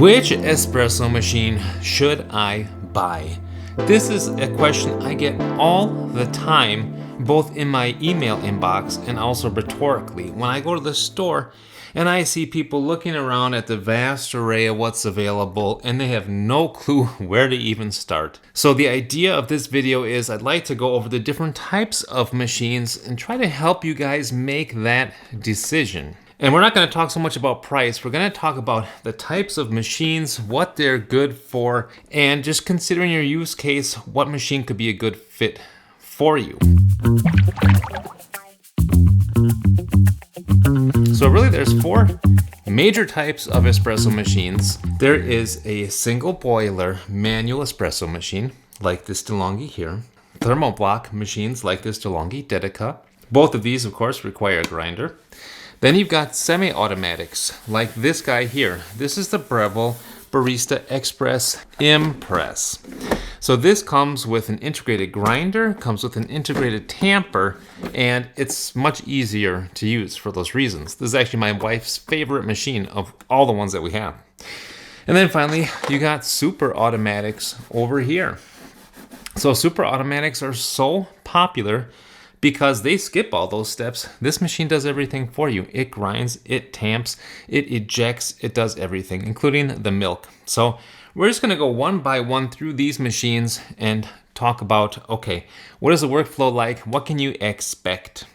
Which espresso machine should I buy? This is a question I get all the time, both in my email inbox and also rhetorically. When I go to the store and I see people looking around at the vast array of what's available and they have no clue where to even start. So the idea of this video is I'd like to go over the different types of machines and try to help you guys make that decision. And we're not going to talk so much about price. We're going to talk about the types of machines, what they're good for, and just considering your use case, what machine could be a good fit for you. So really there's four major types of espresso machines. There is a single boiler manual espresso machine like this DeLonghi here. Thermoblock machines like this DeLonghi Dedica. Both of these of course require a grinder. Then you've got semi-automatics like this guy here. This is the Breville Barista Express Impress. So this comes with an integrated grinder, comes with an integrated tamper, and it's much easier to use for those reasons. This is actually my wife's favorite machine of all the ones that we have. And then finally, you got super automatics over here. So super automatics are so popular because they skip all those steps. This machine does everything for you. It grinds, it tamps, it ejects, it does everything, including the milk. So we're just gonna go one by one through these machines and talk about, okay, what is the workflow like? What can you expect?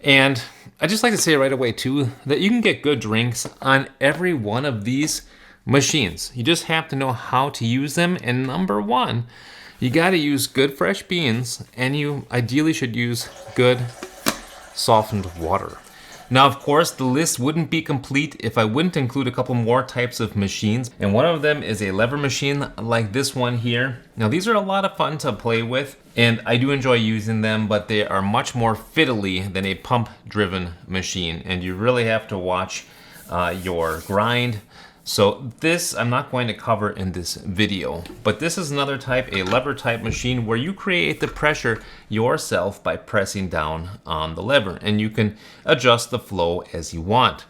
And I just like to say right away too, that you can get good drinks on every one of these machines. You just have to know how to use them. And number one, you gotta use good fresh beans, and you ideally should use good softened water. Now, of course, the list wouldn't be complete if I wouldn't include a couple more types of machines. And one of them is a lever machine like this one here. Now, these are a lot of fun to play with, and I do enjoy using them, but they are much more fiddly than a pump-driven machine. And you really have to watch your grind. So this I'm not going to cover in this video, but this is another type, a lever type machine where you create the pressure yourself by pressing down on the lever, and you can adjust the flow as you want.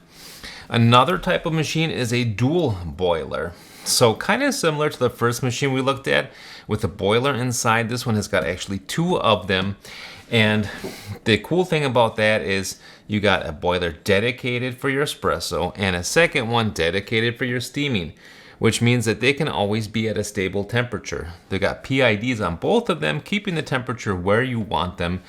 Another type of machine is a dual boiler. So kind of similar to the first machine we looked at with a boiler inside. This one has got actually two of them. And the cool thing about that is you got a boiler dedicated for your espresso and a second one dedicated for your steaming, which means that they can always be at a stable temperature. They got PIDs on both of them, keeping the temperature where you want them,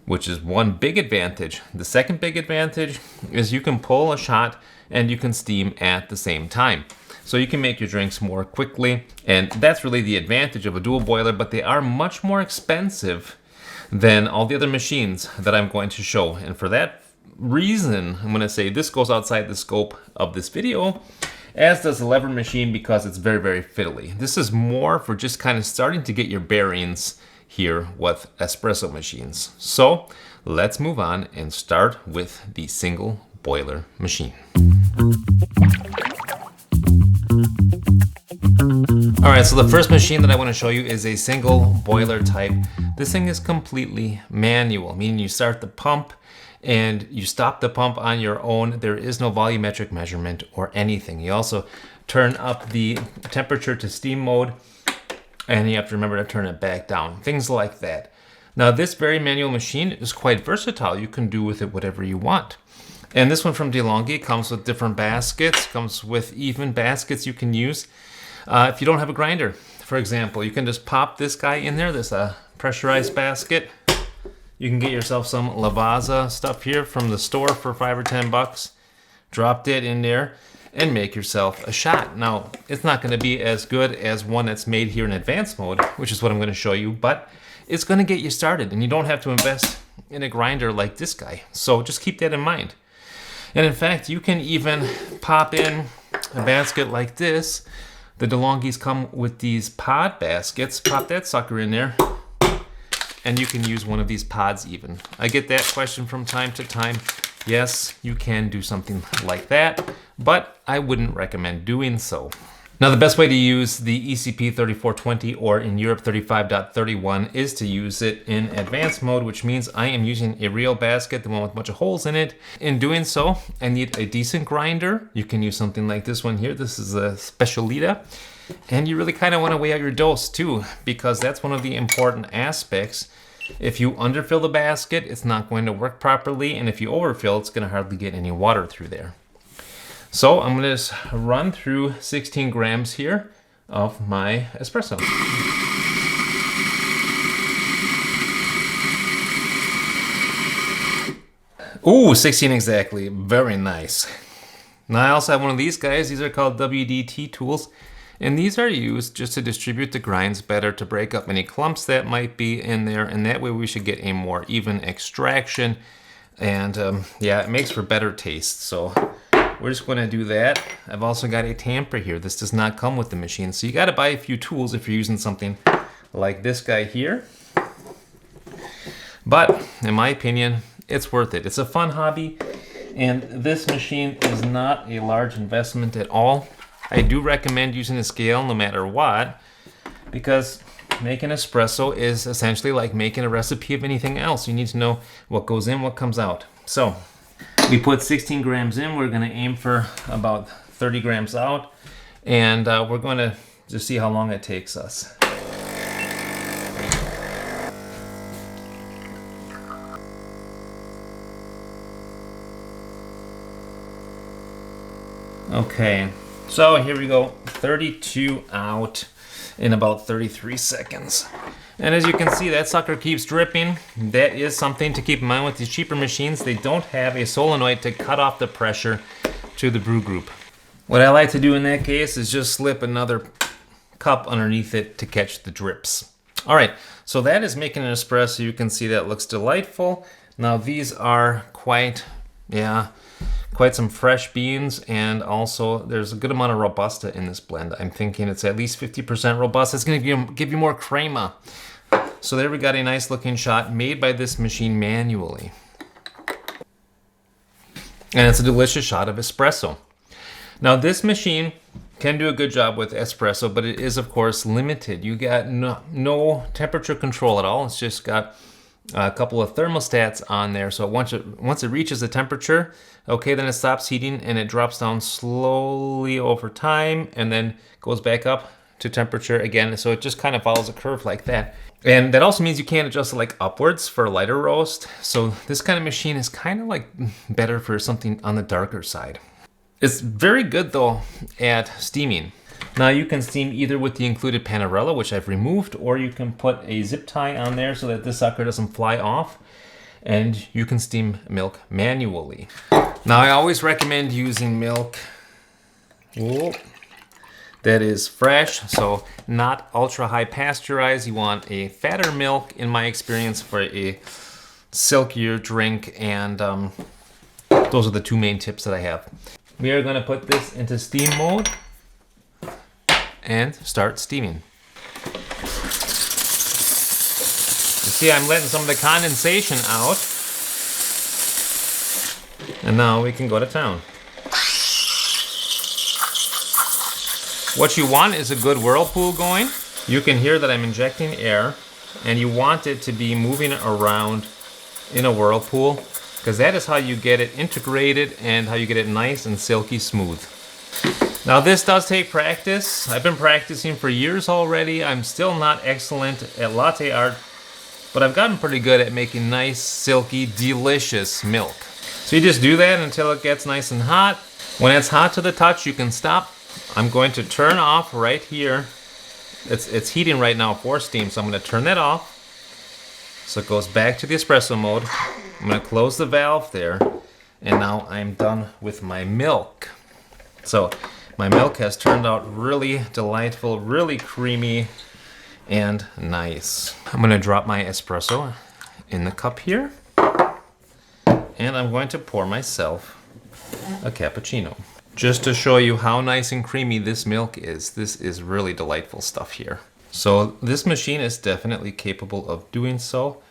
which is one big advantage. The second big advantage is you can pull a shot and you can steam at the same time. So you can make your drinks more quickly, and that's really the advantage of a dual boiler, but they are much more expensive than all the other machines that I'm going to show. And for that reason, I'm going to say this goes outside the scope of this video, as does the lever machine, because it's very, very fiddly. This is more for just kind of starting to get your bearings here with espresso machines. So let's move on and start with the single boiler machine. All right, so the first machine that I want to show you is a single boiler type. This thing is completely manual, meaning you start the pump and you stop the pump on your own. There is no volumetric measurement or anything. You also turn up the temperature to steam mode, and you have to remember to turn it back down, things like that. Now, this very manual machine is quite versatile. You can do with it whatever you want. And this one from DeLonghi comes with different baskets, comes with even baskets you can use. If you don't have a grinder, for example, you can just pop this guy in there, this pressurized basket. You can get yourself some Lavazza stuff here from the store for $5 or $10. Drop it in there and make yourself a shot. Now, it's not going to be as good as one that's made here in advanced mode, which is what I'm going to show you, but it's going to get you started, and you don't have to invest in a grinder like this guy. So just keep that in mind. And in fact, you can even pop in a basket like this. The DeLonghis come with these pod baskets. Pop that sucker in there, and you can use one of these pods even. I get that question from time to time. Yes, you can do something like that, but I wouldn't recommend doing so. Now, the best way to use the ECP 3420 or in Europe 35.31 is to use it in advanced mode, which means I am using a real basket, the one with a bunch of holes in it. In doing so, I need a decent grinder. You can use something like this one here. This is a Specialita. And you really kind of want to weigh out your dose too, because that's one of the important aspects. If you underfill the basket, it's not going to work properly. And if you overfill, it's going to hardly get any water through there. So I'm going to just run through 16 grams here of my espresso. Ooh, 16 exactly. Very nice. Now I also have one of these guys. These are called WDT tools. And these are used just to distribute the grinds better, to break up any clumps that might be in there. And that way we should get a more even extraction. And yeah, it makes for better taste. So we're just going to do that. I've also got a tamper here. This does not come with the machine. So you got to buy a few tools if you're using something like this guy here. But in my opinion, it's worth it. It's a fun hobby. And this machine is not a large investment at all. I do recommend using a scale no matter what, because making espresso is essentially like making a recipe of anything else. You need to know what goes in, what comes out. So we put 16 grams in. We're going to aim for about 30 grams out. And we're going to just see how long it takes us. Okay, so here we go. 32 out in about 33 seconds. And as you can see, that sucker keeps dripping. That is something to keep in mind with these cheaper machines. They don't have a solenoid to cut off the pressure to the brew group. What I like to do in that case is just slip another cup underneath it to catch the drips. All right, so that is making an espresso. You can see that looks delightful. Now these are quite some fresh beans, and also there's a good amount of Robusta in this blend. I'm thinking it's at least 50% Robusta. It's going to give you more crema. So there we got a nice looking shot made by this machine manually. And it's a delicious shot of espresso. Now this machine can do a good job with espresso, but it is of course limited. You got no temperature control at all. It's just got a couple of thermostats on there. So once it reaches the temperature, okay, then it stops heating and it drops down slowly over time and then goes back up to temperature again. So it just kind of follows a curve like that. And that also means you can't adjust it like upwards for a lighter roast. So this kind of machine is kind of like better for something on the darker side. It's very good though at steaming. Now you can steam either with the included panarella, which I've removed, or you can put a zip tie on there so that this sucker doesn't fly off, and you can steam milk manually. Now I always recommend using milk that is fresh, so not ultra high pasteurized. You want a fatter milk, in my experience, for a silkier drink, and those are the two main tips that I have. We are going to put this into steam mode and start steaming. You see, I'm letting some of the condensation out. And now we can go to town. What you want is a good whirlpool going. You can hear that I'm injecting air, and you want it to be moving around in a whirlpool, because that is how you get it integrated and how you get it nice and silky smooth. Now this does take practice. I've been practicing for years already. I'm still not excellent at latte art, but I've gotten pretty good at making nice, silky, delicious milk. So you just do that until it gets nice and hot. When it's hot to the touch, you can stop. I'm going to turn off right here. It's heating right now for steam, so I'm going to turn that off. So it goes back to the espresso mode. I'm going to close the valve there, and now I'm done with my milk. So my milk has turned out really delightful, really creamy, and nice. I'm going to drop my espresso in the cup here, and I'm going to pour myself a cappuccino. Just to show you how nice and creamy this milk is. This is really delightful stuff here. So this machine is definitely capable of doing so,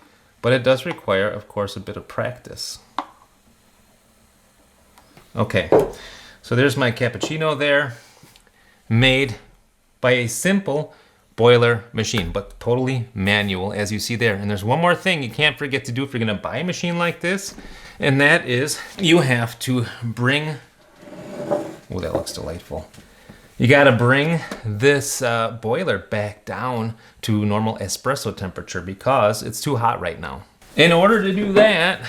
but it does require, of course, a bit of practice. Okay, so there's my cappuccino there. made by a simple boiler machine, but totally manual, as you see there. And there's one more thing you can't forget to do if you're gonna buy a machine like this, and that is you have to bring, oh, that looks delightful. You gotta bring this boiler back down to normal espresso temperature because it's too hot right now. In order to do that,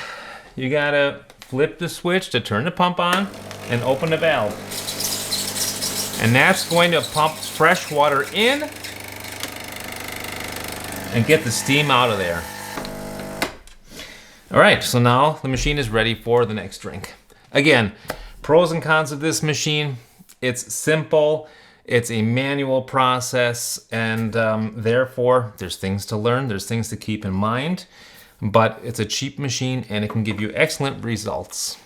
you gotta flip the switch to turn the pump on and open the valve. And that's going to pump fresh water in and get the steam out of there. All right, so now the machine is ready for the next drink. Again, pros and cons of this machine. It's simple, it's a manual process, and therefore there's things to learn, there's things to keep in mind, but it's a cheap machine and it can give you excellent results,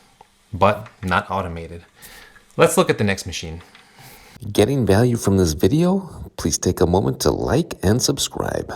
but not automated. Let's look at the next machine. Getting value from this video? Please take a moment to like and subscribe.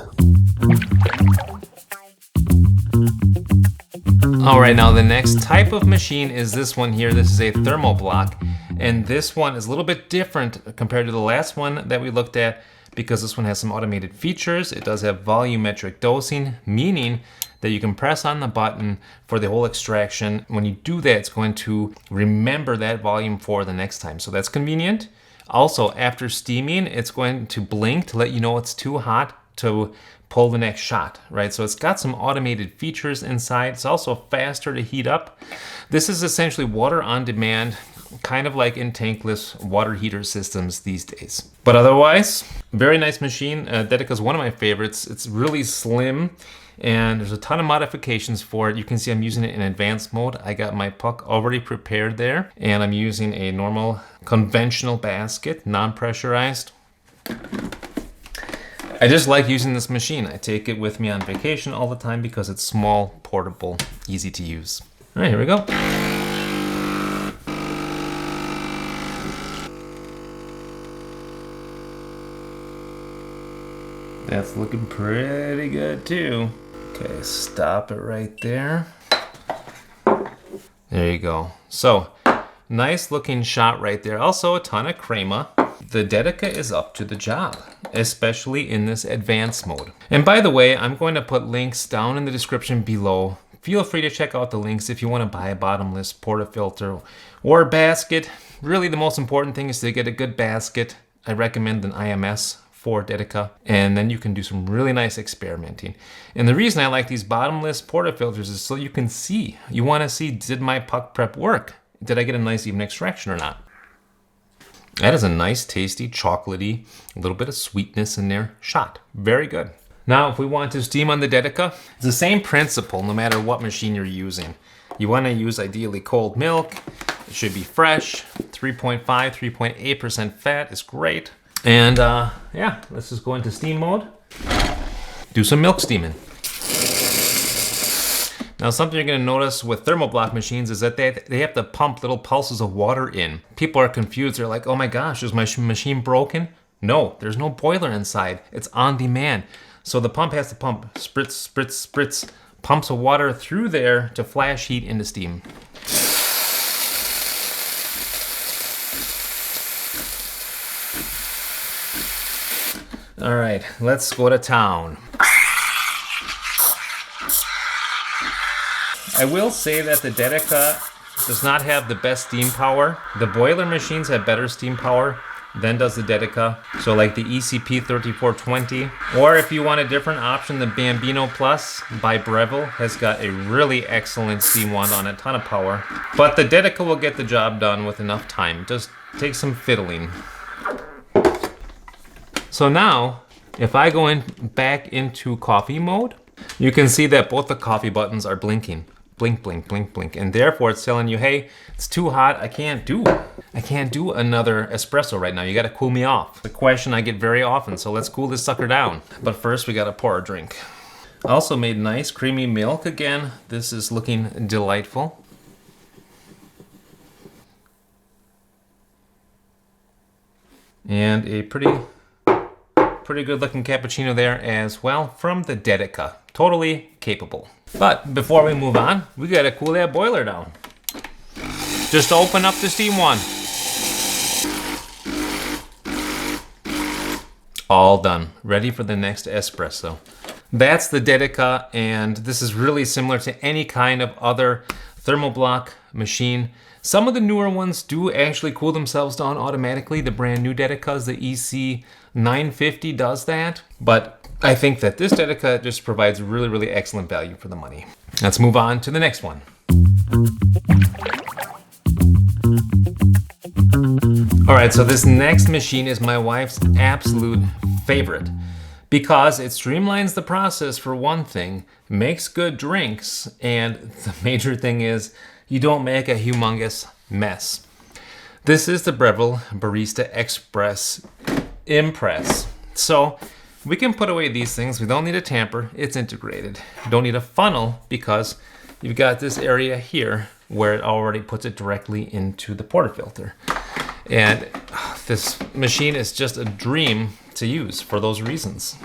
All right, now the next type of machine is this one here. This is a Thermoblock, and this one is a little bit different compared to the last one that we looked at because this one has some automated features. It does have volumetric dosing, meaning that you can press on the button for the whole extraction. When you do that, it's going to remember that volume for the next time, so that's convenient. Also, after steaming, it's going to blink to let you know it's too hot to pull the next shot, right? So it's got some automated features inside. It's also faster to heat up. This is essentially water on demand, kind of like in tankless water heater systems these days. But otherwise, very nice machine. Dedica is one of my favorites. It's really slim and there's a ton of modifications for it. You can see I'm using it in advanced mode. I got my puck already prepared there, and I'm using a normal conventional basket, non-pressurized. I just like using this machine. I take it with me on vacation all the time because it's small, portable, easy to use. All right, here we go. That's looking pretty good too. Okay, stop it right there. There you go. So, nice looking shot right there. Also a ton of crema. The Dedica is up to the job, especially in this advanced mode. And by the way, I'm going to put links down in the description below. Feel free to check out the links if you want to buy a bottomless portafilter or basket. Really, the most important thing is to get a good basket. I recommend an IMS for Dedica, and then you can do some really nice experimenting. And the reason I like these bottomless portafilters is so you can see. You want to see, did my puck prep work? Did I get a nice even extraction or not? That is a nice, tasty, chocolatey, a little bit of sweetness in there shot. Very good. Now, if we want to steam on the Dedica, it's the same principle no matter what machine you're using. You want to use ideally cold milk. It should be fresh. 3.5, 3.8% fat is great. And yeah, let's just go into steam mode. Do some milk steaming. Now, something you're going to notice with Thermoblock machines is that they have to pump little pulses of water in. People are confused. They're like, oh my gosh, is my machine broken? No, there's no boiler inside. It's on demand. So the pump has to pump spritz, spritz, spritz, pumps of water through there to flash heat into steam. All right, let's go to town. I will say that the Dedica does not have the best steam power. The boiler machines have better steam power than does the Dedica. So like the ECP 3420, or if you want a different option, the Bambino Plus by Breville has got a really excellent steam wand on it, ton of power. But the Dedica will get the job done with enough time. Just take some fiddling. So now, if I go back into coffee mode, you can see that both the coffee buttons are blinking. Blink, blink, blink, blink. And therefore it's telling you, hey, it's too hot. I can't do another espresso right now. You gotta cool me off. The question I get very often, so let's cool this sucker down. But first we gotta pour our drink. I also made nice creamy milk again. This is looking delightful. And a pretty good looking cappuccino there as well from the Dedica. Totally capable. But before we move on, we gotta cool that boiler down. Just open up the steam wand. All done, ready for the next espresso. That's the Dedica, and this is really similar to any kind of other Thermoblock machine. Some of the newer ones do actually cool themselves down automatically. The brand new Dedicas, the EC950 does that. But I think that this Dedica just provides really, really excellent value for the money. Let's move on to the next one. All right, so this next machine is my wife's absolute favorite because it streamlines the process for one thing, makes good drinks, and the major thing is you don't make a humongous mess. This is the Breville Barista Express Impress. So we can put away these things. We don't need a tamper, it's integrated. You don't need a funnel because you've got this area here where it already puts it directly into the portafilter. And this machine is just a dream to use for those reasons.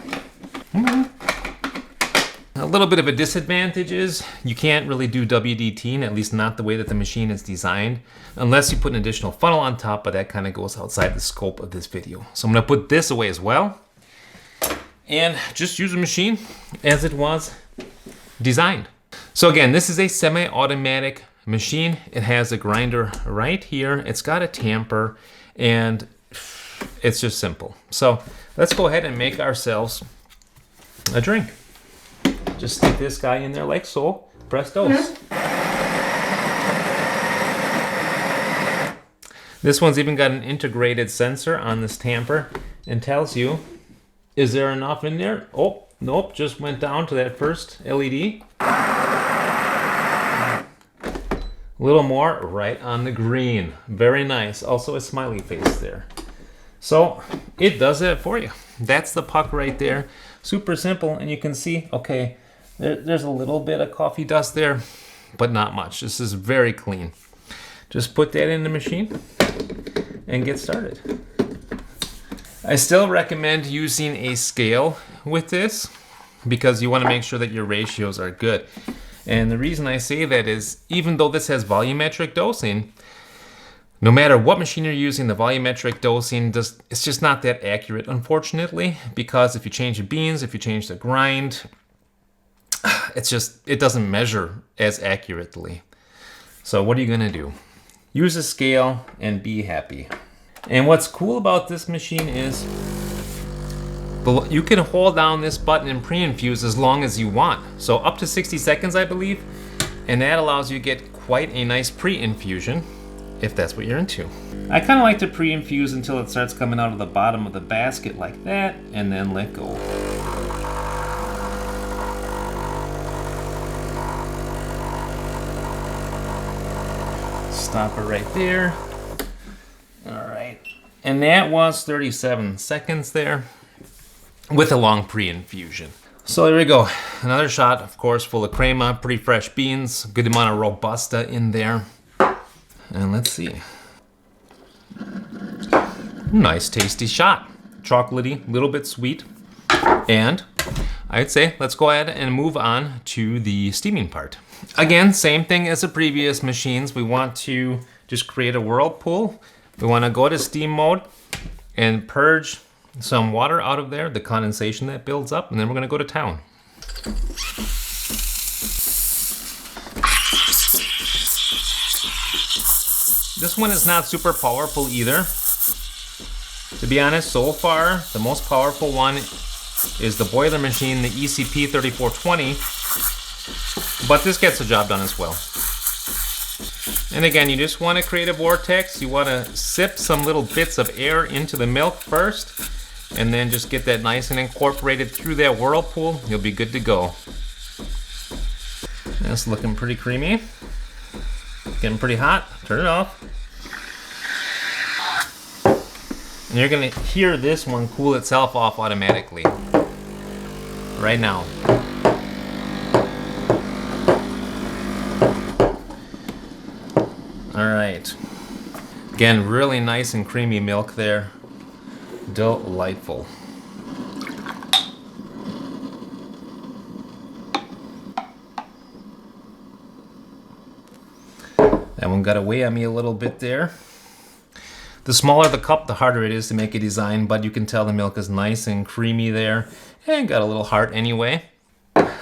A little bit of a disadvantage is you can't really do WDT, at least not the way that the machine is designed, unless you put an additional funnel on top, but that kind of goes outside the scope of this video. So I'm gonna put this away as well and just use the machine as it was designed. So again, this is a semi-automatic machine. It has a grinder right here. It's got a tamper and it's just simple. So let's go ahead and make ourselves a drink. Just stick this guy in there like so. Prestos. This one's even got an integrated sensor on this tamper and tells you, is there enough in there? Oh, nope, just went down to that first LED. A little more right on the green. Very nice. Also a smiley face there. So it does it for you. That's the puck right there. Super simple, and you can see, okay, there's a little bit of coffee dust there, but not much. This is very clean. Just put that in the machine and get started. I still recommend using a scale with this because you want to make sure that your ratios are good. And the reason I say that is, even though this has volumetric dosing, no matter what machine you're using, the volumetric dosing, it's just not that accurate, unfortunately, because if you change the beans, if you change the grind, it doesn't measure as accurately. So what are you gonna do? Use a scale and be happy. And what's cool about this machine is you can hold down this button and pre-infuse as long as you want. So up to 60 seconds, I believe. And that allows you to get quite a nice pre-infusion if that's what you're into. I kind of like to pre-infuse until it starts coming out of the bottom of the basket like that, and then let go. Stop it right there. All right. And that was 37 seconds there with a long pre-infusion. So there we go. Another shot, of course, full of crema, pretty fresh beans, good amount of Robusta in there. And let's see. Nice tasty shot. Chocolatey, a little bit sweet. And I'd say let's go ahead and move on to the steaming part. Again, same thing as the previous machines. We want to just create a whirlpool. We want to go to steam mode and purge some water out of there, the condensation that builds up, and then we're going to go to town. This one is not super powerful either. To be honest, so far, the most powerful one is the boiler machine, the ECP 3420, but this gets the job done as well. And again, you just want to create a vortex. You want to sip some little bits of air into the milk first, and then just get that nice and incorporated through that whirlpool. You'll be good to go. That's looking pretty creamy. Getting pretty hot. Turn it off. And you're gonna hear this one cool itself off automatically. Right now. All right. Again, really nice and creamy milk there. Delightful. That one got away on me a little bit there. The The smaller the cup, the harder it is to make a design, but you can tell the milk is nice and creamy there and got a little heart anyway.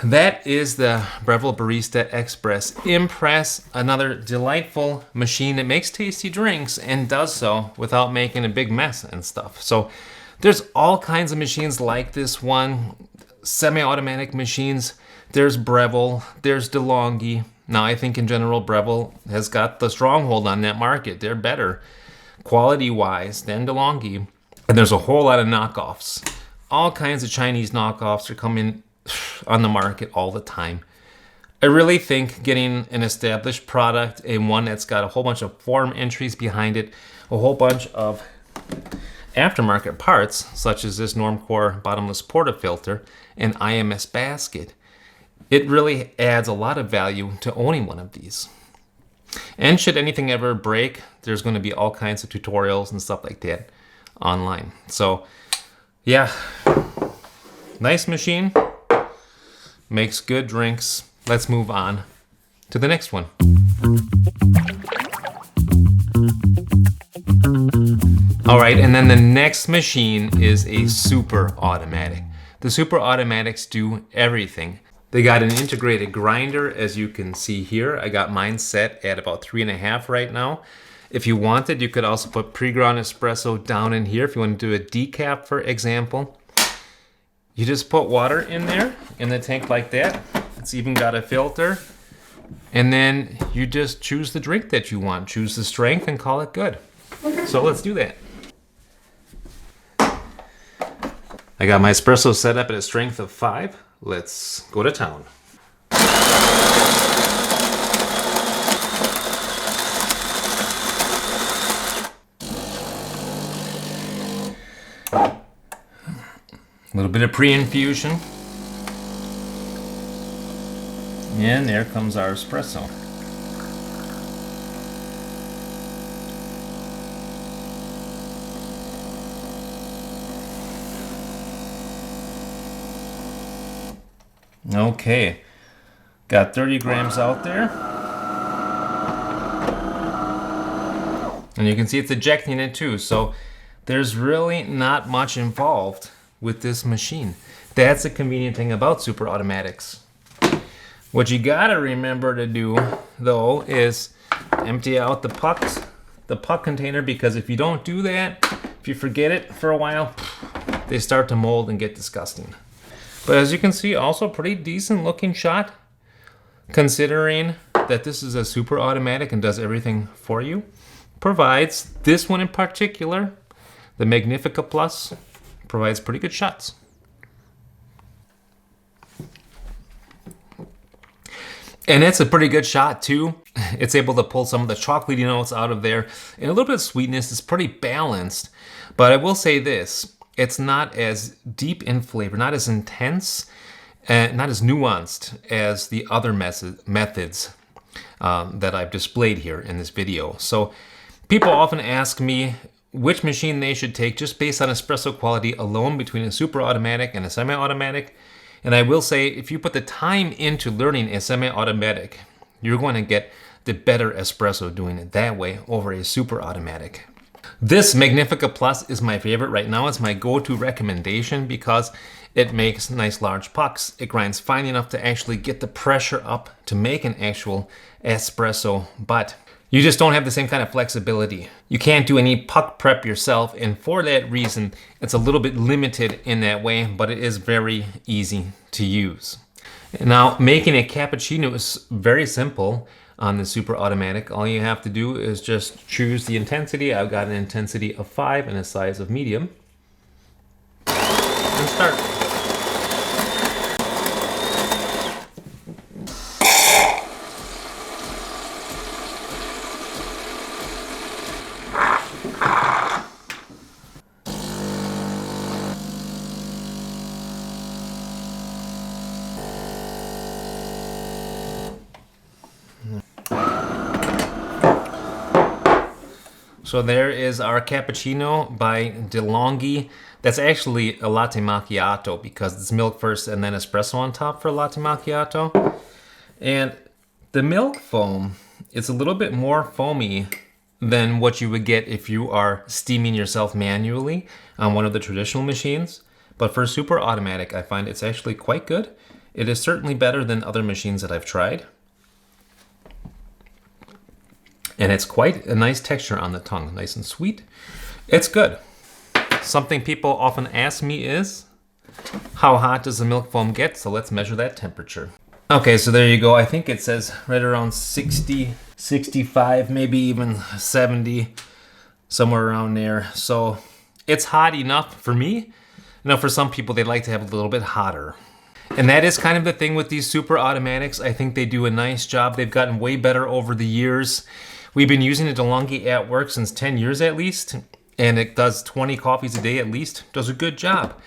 That is the Breville Barista Express Impress, another delightful machine that makes tasty drinks and does so without making a big mess and stuff. So there's all kinds of machines like this one, semi-automatic machines. There's Breville, there's DeLonghi. Now I think in general Breville has got the stronghold on that market. They're better quality-wise than DeLonghi. And there's a whole lot of knockoffs. All kinds of Chinese knockoffs are coming on the market all the time. I really think getting an established product and one that's got a whole bunch of form entries behind it, a whole bunch of aftermarket parts, such as this Normcore bottomless portafilter and IMS basket, it really adds a lot of value to owning one of these. And should anything ever break, there's going to be all kinds of tutorials and stuff like that online. So yeah, nice machine. Makes good drinks. Let's move on to the next one. All right, and then the next machine is a super automatic. The super automatics do everything. They got an integrated grinder, as you can see here. I got mine set at about 3.5 right now. If you wanted, you could also put pre-ground espresso down in here. If you want to do a decaf, for example, you just put water in there in the tank like that. It's even got a filter. And then you just choose the drink that you want. Choose the strength and call it good. So let's do that. I got my espresso set up at a strength of 5. Let's go to town. A little bit of pre-infusion. And there comes our espresso. Okay, got 30 grams out there. And you can see it's ejecting it too, so there's really not much involved with this machine. That's the convenient thing about super automatics. What you gotta remember to do though is empty out the puck container, because if you don't do that, if you forget it for a while, they start to mold and get disgusting. But as you can see, also pretty decent looking shot, considering that this is a super automatic and does everything for you. Provides, this one in particular, the Magnifica Plus, provides pretty good shots. And it's a pretty good shot too. It's able to pull some of the chocolatey notes out of there, and a little bit of sweetness. Is pretty balanced. But I will say this, it's not as deep in flavor, not as intense, not as nuanced as the other methods that I've displayed here in this video. So people often ask me which machine they should take just based on espresso quality alone between a super automatic and a semi-automatic. And I will say, if you put the time into learning a semi-automatic, you're going to get the better espresso doing it that way over a super automatic. This Magnifica Plus is my favorite right now. It's my go-to recommendation because it makes nice large pucks. It grinds fine enough to actually get the pressure up to make an actual espresso, but you just don't have the same kind of flexibility. You can't do any puck prep yourself, and for that reason, it's a little bit limited in that way, but it is very easy to use. Now, making a cappuccino is very simple on the super automatic. All you have to do is just choose the intensity. I've got an intensity of 5 and a size of medium. And start. So there is our cappuccino by DeLonghi. That's actually a latte macchiato because it's milk first and then espresso on top for a latte macchiato. And the milk foam, it's a little bit more foamy than what you would get if you are steaming yourself manually on one of the traditional machines. But for super automatic, I find it's actually quite good. It is certainly better than other machines that I've tried. And it's quite a nice texture on the tongue, nice and sweet. It's good. Something people often ask me is, how hot does the milk foam get? So let's measure that temperature. Okay, so there you go. I think it says right around 60, 65, maybe even 70, somewhere around there. So it's hot enough for me. Now for some people, they like to have a little bit hotter. And that is kind of the thing with these super automatics. I think they do a nice job. They've gotten way better over the years. We've been using a DeLonghi at work since 10 years at least, and it does 20 coffees a day at least. Does a good job.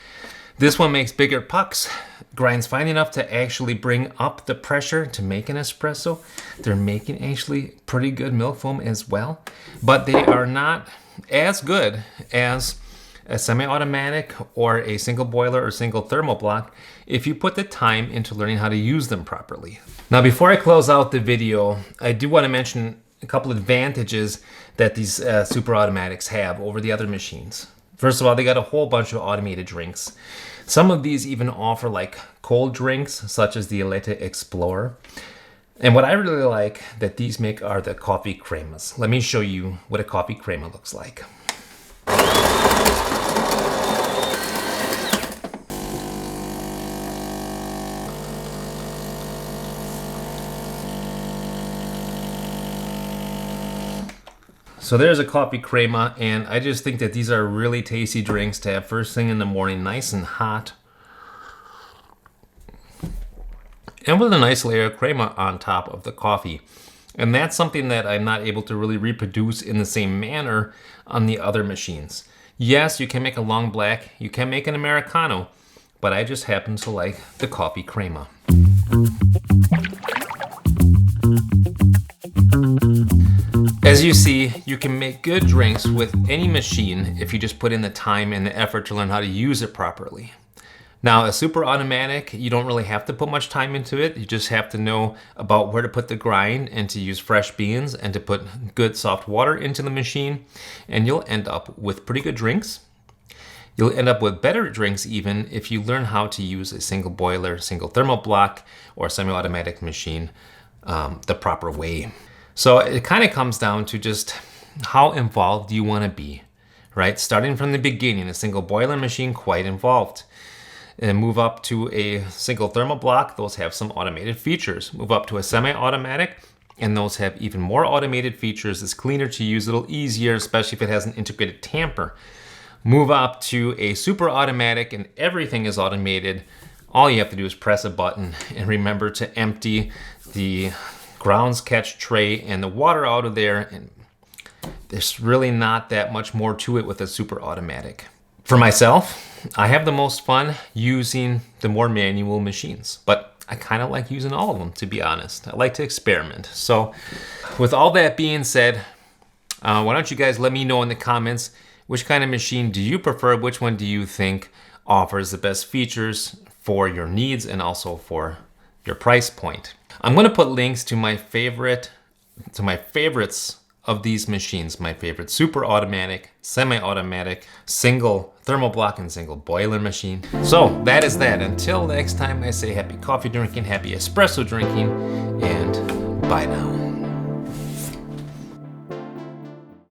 This one makes bigger pucks, grinds fine enough to actually bring up the pressure to make an espresso. They're making actually pretty good milk foam as well, but they are not as good as a semi-automatic or a single boiler or single thermoblock if you put the time into learning how to use them properly. Now, before I close out the video, I do want to mention a couple advantages that these super automatics have over the other machines. First of all, they got a whole bunch of automated drinks. Some of these even offer like cold drinks, such as the Elite Explorer. And what I really like that these make are the coffee cremas. Let me show you what a coffee crema looks like. So there's a coffee crema, and I just think that these are really tasty drinks to have first thing in the morning, nice and hot. And with a nice layer of crema on top of the coffee. And that's something that I'm not able to really reproduce in the same manner on the other machines. Yes, you can make a long black, you can make an Americano, but I just happen to like the coffee crema. As you see, you can make good drinks with any machine if you just put in the time and the effort to learn how to use it properly. Now, a super automatic, you don't really have to put much time into it. You just have to know about where to put the grind and to use fresh beans and to put good soft water into the machine, and you'll end up with pretty good drinks. You'll end up with better drinks even if you learn how to use a single boiler, single thermoblock, or semi-automatic machine the proper way. So it kind of comes down to just how involved do you want to be, right? Starting from the beginning, a single boiler machine, quite involved. And move up to a single thermoblock, those have some automated features. Move up to a semi-automatic, and those have even more automated features. It's cleaner to use, a little easier, especially if it has an integrated tamper. Move up to a super automatic, and everything is automated. All you have to do is press a button and remember to empty the grounds catch tray and the water out of there, and there's really not that much more to it with a super automatic. For myself, I have the most fun using the more manual machines, but I kind of like using all of them, to be honest. I like to experiment. So with all that being said, why don't you guys let me know in the comments, which kind of machine do you prefer? Which one do you think offers the best features for your needs and also for your price point? I'm going to put links to my favorites of these machines, my favorite super automatic, semi-automatic, single thermoblock, and single boiler machine. So that is that. Until next time, I say happy coffee drinking, happy espresso drinking, and bye now.